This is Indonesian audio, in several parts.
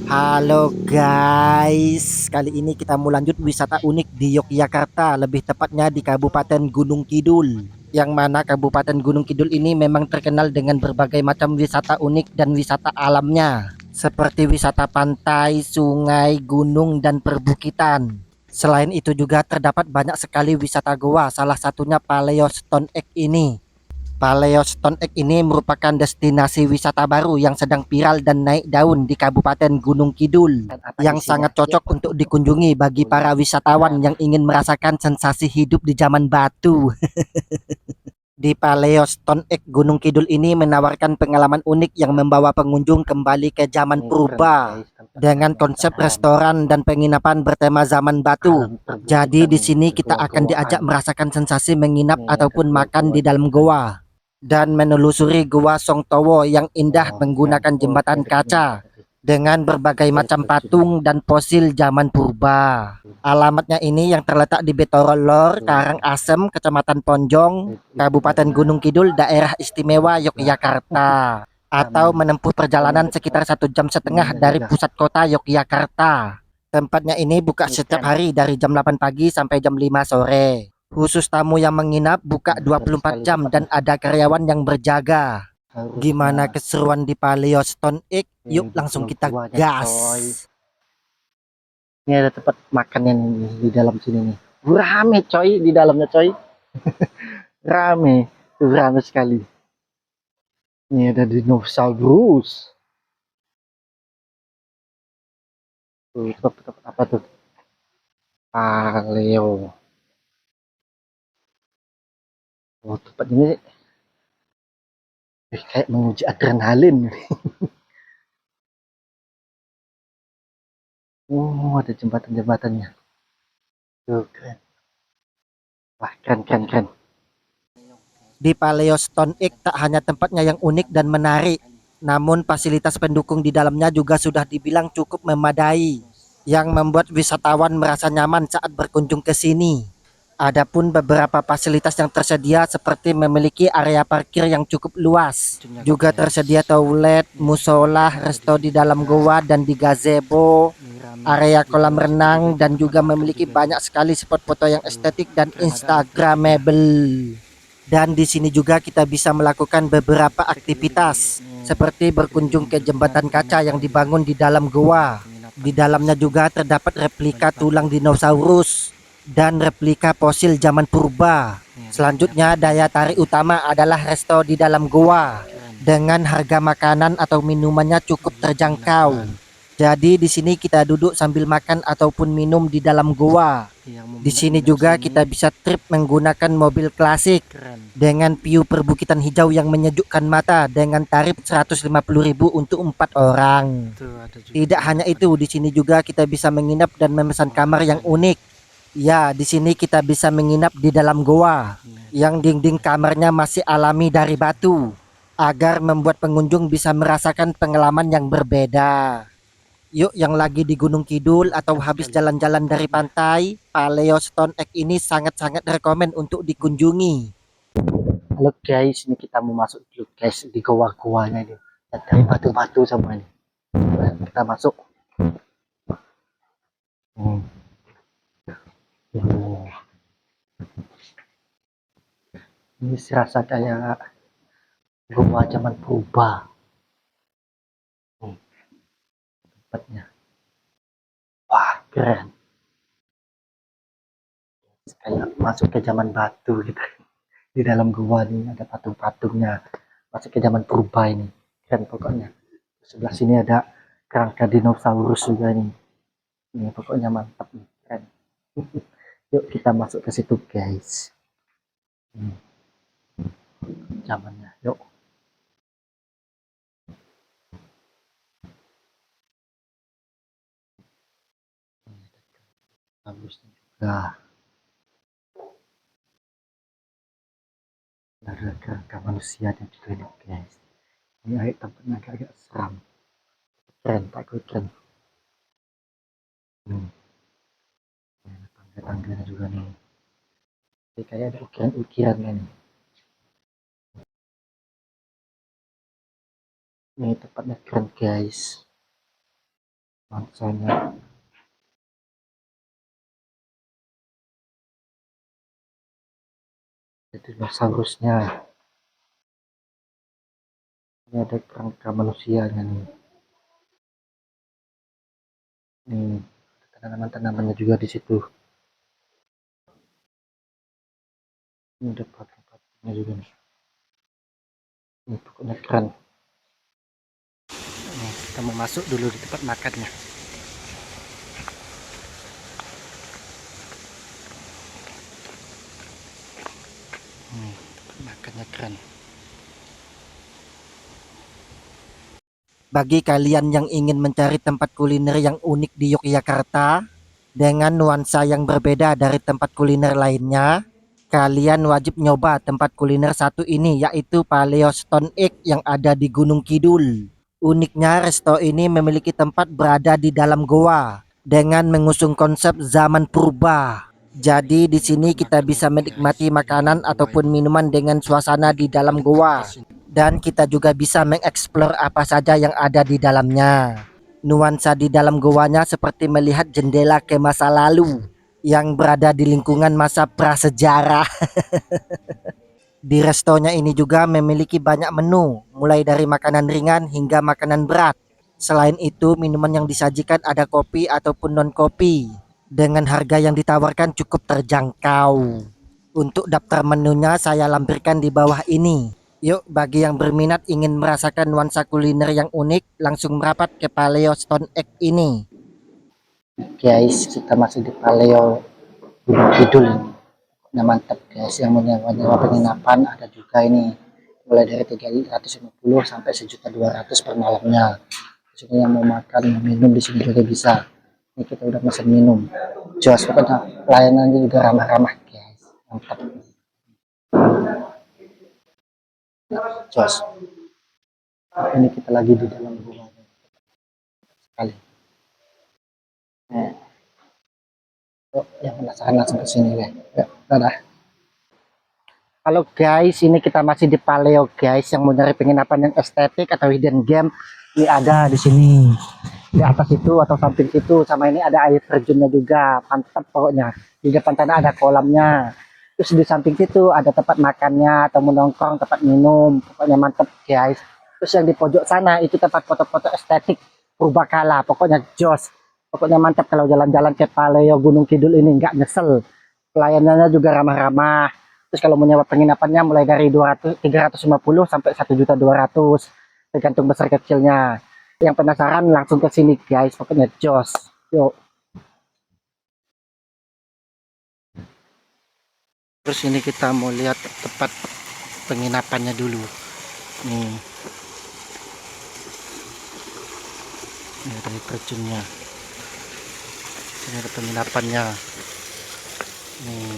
Halo guys, kali ini kita mau lanjut wisata unik di Yogyakarta, lebih tepatnya di Kabupaten Gunung Kidul. Yang mana Kabupaten Gunung Kidul ini memang terkenal dengan berbagai macam wisata unik dan wisata alamnya, seperti wisata pantai, sungai, gunung, dan perbukitan. Selain itu juga terdapat banyak sekali wisata goa, salah satunya Paleo Stone Egg ini. Paleo Stone Egg ini merupakan destinasi wisata baru yang sedang viral dan naik daun di Kabupaten Gunung Kidul, yang sangat cocok untuk dikunjungi bagi para wisatawan yang ingin merasakan sensasi hidup di zaman batu. Di Paleo Stone Egg Gunung Kidul ini menawarkan pengalaman unik yang membawa pengunjung kembali ke zaman purba dengan konsep restoran dan penginapan bertema zaman batu. Jadi di sini kita akan diajak merasakan sensasi menginap ataupun makan di dalam goa dan menelusuri Gua Songtowo yang indah menggunakan jembatan kaca dengan berbagai macam patung dan fosil zaman purba. Alamatnya ini yang terletak di Betorolor, Karangasem, Kecamatan Ponjong, Kabupaten Gunung Kidul, Daerah Istimewa Yogyakarta. Atau menempuh perjalanan sekitar 1,5 jam dari pusat kota Yogyakarta. Tempatnya ini buka setiap hari dari jam 8 pagi sampai jam 5 sore. Khusus tamu yang menginap buka 24 jam dan ada karyawan yang berjaga. Gimana keseruan di Paleo Stone Egg? Yuk langsung kita gas. Ini ada tempat makannya nih di dalam sini nih. Rame coy di dalamnya coy. Rame. Rame sekali. Ini ada dinosaurus. Tuh, tempat apa tuh? Paleo. Oh, tempat ini kayak menguji adrenalin. Oh, ada jembatan-jembatannya. Tuh, keren. Wah, keren, keren, keren. Di Paleo Stone Egg tak hanya tempatnya yang unik dan menarik, namun fasilitas pendukung di dalamnya juga sudah dibilang cukup memadai, yang membuat wisatawan merasa nyaman saat berkunjung ke sini. Adapun beberapa fasilitas yang tersedia seperti memiliki area parkir yang cukup luas. Juga tersedia toilet, musola, resto di dalam goa dan di gazebo, area kolam renang, dan juga memiliki banyak sekali spot foto yang estetik dan instagramable. Dan di sini juga kita bisa melakukan beberapa aktivitas seperti berkunjung ke jembatan kaca yang dibangun di dalam goa. Di dalamnya juga terdapat replika tulang dinosaurus dan replika fosil zaman purba. Selanjutnya daya tarik utama adalah resto di dalam goa dengan harga makanan atau minumannya cukup terjangkau. Jadi di sini kita duduk sambil makan ataupun minum di dalam goa. Di sini juga kita bisa trip menggunakan mobil klasik dengan view perbukitan hijau yang menyejukkan mata dengan tarif 150.000 untuk 4 orang. Tidak hanya itu, di sini juga kita bisa menginap dan memesan kamar yang unik. Ya, di sini kita bisa menginap di dalam goa yang dinding kamarnya masih alami dari batu agar membuat pengunjung bisa merasakan pengalaman yang berbeda. Yuk yang lagi di Gunung Kidul atau habis jalan-jalan dari pantai, Paleo Stone Egg ini sangat-sangat rekomen untuk dikunjungi. Halo guys, ini kita mau masuk dulu guys di goa-goanya ini. Dari batu-batu sama ini. Kita masuk. Hmm. Oh, ini serasa kayak goa zaman purba. Hmm, tempatnya. Wah, keren. Kayak masuk ke zaman batu gitu. Di dalam gua nih ada patung-patungnya. Masuk ke zaman purba ini. Keren pokoknya. Sebelah sini ada kerangka dinosaurus juga nih. Ini pokoknya mantap nih. Keren. Yuk kita masuk ke situ guys. Hmm, zamannya. Yuk. Bagusnya juga. Ada kerangka manusia dan juga ini guys. Ini air tempatnya agak-agak seram. Keren, takut keren. Hmm. Tangga-tangganya juga nih. Jadi kayak ada ukiran-ukirannya nih. Ini tempatnya keren guys. nuansanya. Jadi dinosaurusnya. Ini ada kerangka manusianya nih. Nih, tanaman-tanamannya juga di situ. Ini ada patung-patungnya juga nih. Ini pokoknya keren. Nih, kita mau masuk dulu di tempat makannya. Tempat makannya keren. Bagi kalian yang ingin mencari tempat kuliner yang unik di Yogyakarta dengan nuansa yang berbeda dari tempat kuliner lainnya, kalian wajib nyoba tempat kuliner satu ini, yaitu Paleo Stone Egg yang ada di Gunung Kidul. Uniknya resto ini memiliki tempat berada di dalam goa dengan mengusung konsep zaman purba. Jadi di sini kita bisa menikmati makanan ataupun minuman dengan suasana di dalam goa. Dan kita juga bisa mengeksplor apa saja yang ada di dalamnya. Nuansa di dalam goanya seperti melihat jendela ke masa lalu yang berada di lingkungan masa prasejarah. Di restonya ini juga memiliki banyak menu, mulai dari makanan ringan hingga makanan berat. Selain itu, minuman yang disajikan ada kopi ataupun non-kopi, dengan harga yang ditawarkan cukup terjangkau. Untuk daftar menunya saya lampirkan di bawah ini. Yuk, bagi yang berminat ingin merasakan nuansa kuliner yang unik, langsung merapat ke Paleo Stone Egg ini. Guys, kita masih di Paleo Gunung Kidul ini. Nah, mantap guys, yang menyewa penginapan ada juga ini. Mulai dari 350 sampai 1.200.000 per malamnya. Di sini yang mau makan, minum di sini juga bisa. Ini kita udah pesan minum. Jos, pokoknya pelayanannya juga ramah-ramah guys. Mantap. Jos. Ini kita lagi di dalam gua sekali. Yang penasaran langsung ke sini ya. Dadah. Halo guys, ini kita masih di Paleo guys, yang mau nyari penginapan yang estetik atau hidden game. Ini ada di sini. Di atas itu atau samping situ, sama ini ada air terjunnya juga. Mantap pokoknya. Di depan sana ada kolamnya. Terus di samping situ ada tempat makannya atau menongkrong, tempat minum. Pokoknya mantep guys. Terus yang di pojok sana itu tempat foto-foto estetik purbakala. Pokoknya jos. Pokoknya mantap kalau jalan-jalan ke Paleo Gunung Kidul ini, nggak nyesel. Pelayanannya juga ramah-ramah. Terus kalau mau nyewa penginapannya mulai dari 350 sampai 1.200.000, tergantung besar kecilnya. Yang penasaran langsung ke sini guys. Pokoknya jos. Yuk. Terus ini kita mau lihat tempat penginapannya dulu. Nih. Ini dari terjunnya. Ini ada penginapannya. Nih.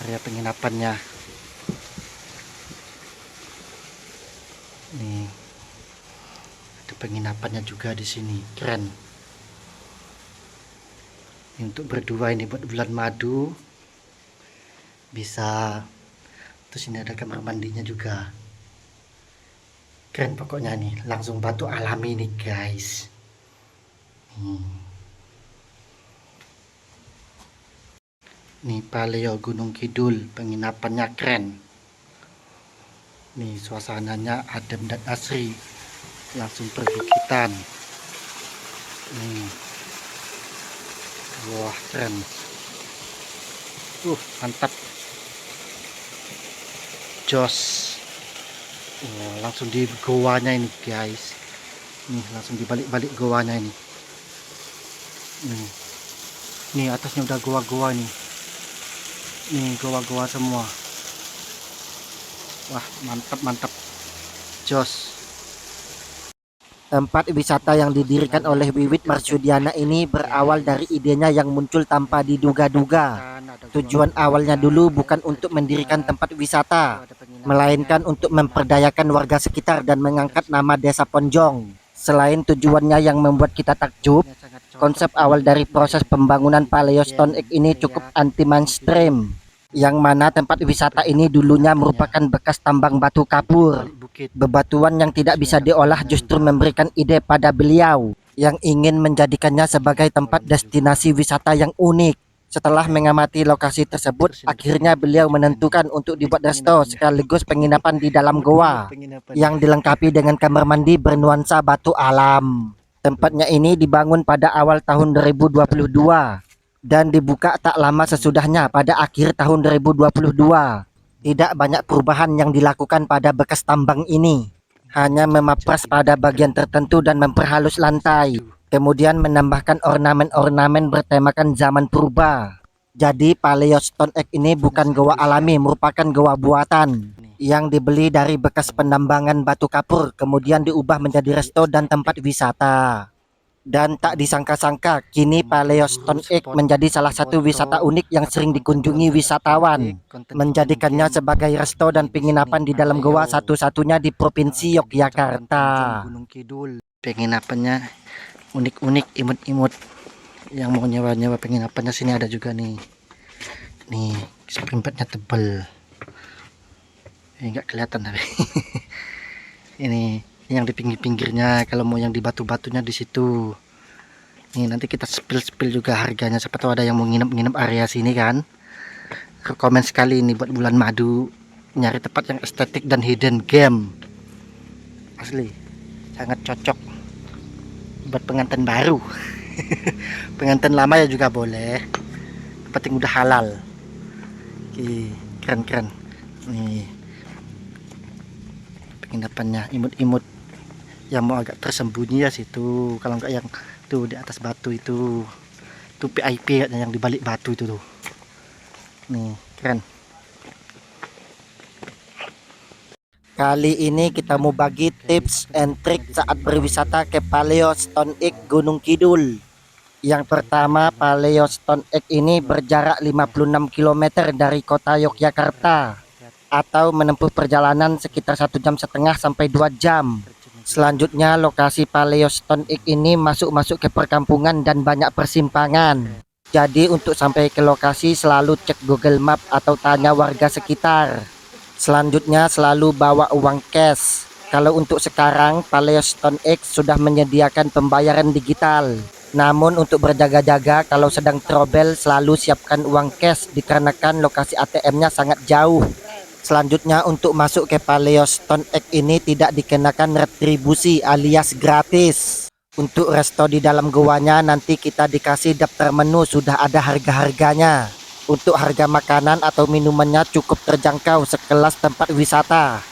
Area penginapannya. Nih. Ada penginapannya juga di sini. Keren. Ini untuk berdua ini buat bulan madu. Bisa. Terus ini ada kamar mandinya juga. Keren pokoknya nih, langsung batu alami nih guys. Nih Paleo Gunung Kidul, penginapannya keren. Nih suasananya adem dan asri, langsung perbukitan. Nih, wah keren. Mantap. Jos. Langsung di goanya ini guys. Nih langsung di balik-balik goanya ini. Nih atasnya udah goa-goa nih. Nih goa-goa semua. Wah mantap. Jos. Tempat wisata yang didirikan oleh Wiwit Marsudiana ini berawal dari idenya yang muncul tanpa diduga-duga. Tujuan awalnya dulu bukan untuk mendirikan tempat wisata, melainkan untuk memperdayakan warga sekitar dan mengangkat nama desa Ponjong. Selain tujuannya yang membuat kita takjub, konsep awal dari proses pembangunan Paleo Stone Egg ini cukup anti mainstream, yang mana tempat wisata ini dulunya merupakan bekas tambang batu kapur. Bebatuan yang tidak bisa diolah justru memberikan ide pada beliau. yang ingin menjadikannya sebagai tempat destinasi wisata yang unik. Setelah mengamati lokasi tersebut, akhirnya beliau menentukan untuk dibuat resto sekaligus penginapan di dalam goa yang dilengkapi dengan kamar mandi bernuansa batu alam. Tempatnya ini dibangun pada awal tahun 2022 dan dibuka tak lama sesudahnya pada akhir tahun 2022. Tidak banyak perubahan yang dilakukan pada bekas tambang ini, hanya memapras pada bagian tertentu dan memperhalus lantai. Kemudian menambahkan ornamen-ornamen bertemakan zaman purba. Jadi Paleo Stone Egg ini bukan goa alami, merupakan goa buatan yang dibeli dari bekas penambangan batu kapur, kemudian diubah menjadi resto dan tempat wisata. Dan tak disangka-sangka, kini Paleo Stone Egg menjadi salah satu wisata unik yang sering dikunjungi wisatawan, menjadikannya sebagai resto dan penginapan di dalam goa satu-satunya di Provinsi Yogyakarta. Penginapannya unik-unik, imut-imut. Yang mau nyewa-nyewa penginapannya sini ada juga nih. Nih, springbednya tebal. Ini nggak kelihatan tapi. Ini yang di pinggir-pinggirnya. Kalau mau yang di batu-batunya di situ. Nih nanti kita spill juga harganya. Siapa tahu ada yang mau nginep-nginep area sini kan. Rekomen sekali ini buat bulan madu. Nyari tempat yang estetik dan hidden gem. Asli, sangat cocok buat pengantin baru. Pengantin lama ya juga boleh, penting udah halal. Keren-keren nih penginapannya, imut-imut. Yang mau agak tersembunyi ya situ, kalau enggak yang tuh di atas batu itu VIP yang di balik batu itu tuh. Nih keren. Kali ini kita mau bagi tips and trik saat berwisata ke Paleo Stone Egg Gunung Kidul. Yang pertama, Paleo Stone Egg ini berjarak 56 km dari kota Yogyakarta atau menempuh perjalanan sekitar 1,5 jam sampai 2 jam. Selanjutnya, lokasi Paleo Stone Egg ini masuk ke perkampungan dan banyak persimpangan. Jadi untuk sampai ke lokasi selalu cek Google Map atau tanya warga sekitar. Selanjutnya selalu bawa uang cash. Kalau untuk sekarang Paleo Stone Egg sudah menyediakan pembayaran digital. Namun untuk berjaga-jaga kalau sedang trouble selalu siapkan uang cash dikarenakan lokasi ATM-nya sangat jauh. Selanjutnya untuk masuk ke Paleo Stone Egg ini tidak dikenakan retribusi alias gratis. Untuk resto di dalam goanya nanti kita dikasih daftar menu, sudah ada harga-harganya. Untuk harga makanan atau minumannya cukup terjangkau sekelas tempat wisata.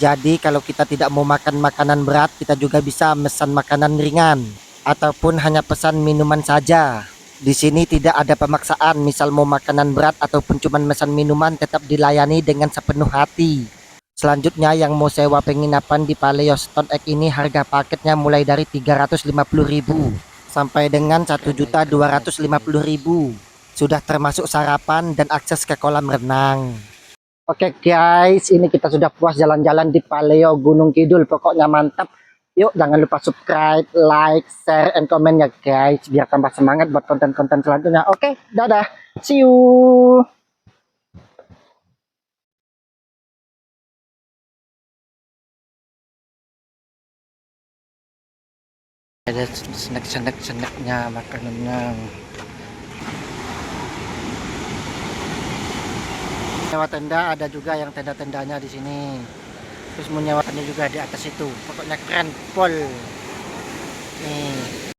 Jadi kalau kita tidak mau makan makanan berat, kita juga bisa pesan makanan ringan ataupun hanya pesan minuman saja. Di sini tidak ada pemaksaan, misal mau makanan berat ataupun cuma pesan minuman tetap dilayani dengan sepenuh hati. Selanjutnya yang mau sewa penginapan di Paleo Stone Egg ini harga paketnya mulai dari 350.000 sampai dengan 1.250.000. Sudah termasuk sarapan dan akses ke kolam renang. Oke guys, ini kita sudah puas jalan-jalan di Paleo Gunung Kidul. Pokoknya mantap. Yuk jangan lupa subscribe, like, share, and comment ya guys. Biar tambah semangat buat konten-konten selanjutnya. Oke, dadah. See you. Ada snack-snacknya, makanannya. Nyewa tenda ada juga yang tenda-tendanya di sini. Terus menyewakannya juga di atas itu. Pokoknya keren pol.